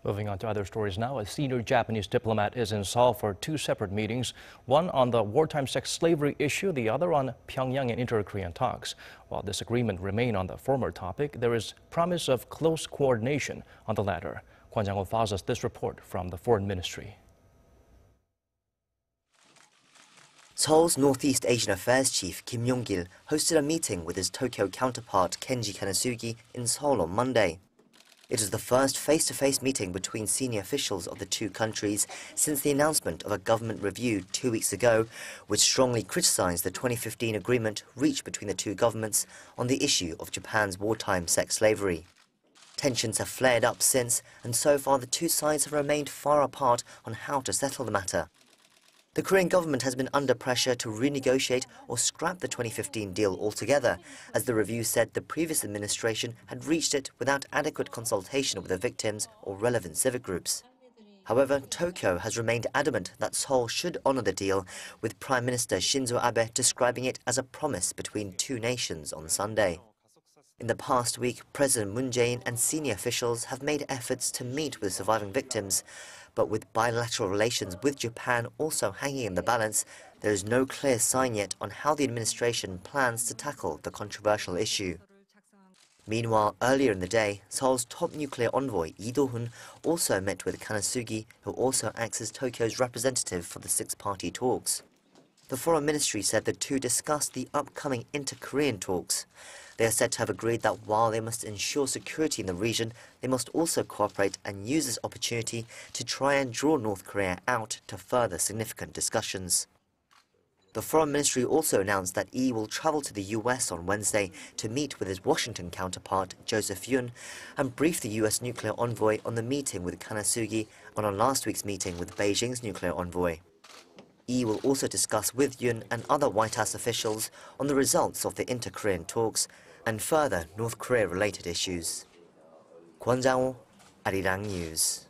Moving on to other stories now, a senior Japanese diplomat is in Seoul for two separate meetings, one on the wartime sex slavery issue, the other on Pyongyang and inter-Korean talks. While disagreement remain on the former topic, there is promise of close coordination on the latter. Kwon Jang-ho files us this report from the Foreign Ministry. Seoul's Northeast Asian Affairs Chief Kim Yong-kil hosted a meeting with his Tokyo counterpart Kenji Kanasugi in Seoul on Monday. It was the first face-to-face meeting between senior officials of the two countries since the announcement of a government review 2 weeks ago, which strongly criticized the 2015 agreement reached between the two governments on the issue of Japan's wartime sex slavery. Tensions have flared up since, and so far the two sides have remained far apart on how to settle the matter. The Korean government has been under pressure to renegotiate or scrap the 2015 deal altogether, as the review said the previous administration had reached it without adequate consultation with the victims or relevant civic groups. However, Tokyo has remained adamant that Seoul should honor the deal, with Prime Minister Shinzo Abe describing it as a promise between two nations on Sunday. In the past week, President Moon Jae-in and senior officials have made efforts to meet with surviving victims, but with bilateral relations with Japan also hanging in the balance, there is no clear sign yet on how the administration plans to tackle the controversial issue. Meanwhile, earlier in the day, Seoul's top nuclear envoy Lee Do-hun also met with Kanasugi, who also acts as Tokyo's representative for the six-party talks. The Foreign Ministry said the two discussed the upcoming inter-Korean talks. They are said to have agreed that while they must ensure security in the region, they must also cooperate and use this opportunity to try and draw North Korea out to further significant discussions. The Foreign Ministry also announced that Lee will travel to the US on Wednesday to meet with his Washington counterpart, Joseph Yun, and brief the US nuclear envoy on the meeting with Kanasugi and on last week's meeting with Beijing's nuclear envoy. Lee will also discuss with Yun and other White House officials on the results of the inter-Korean talks and further North Korea-related issues. Kwon Jang-ho, Arirang News.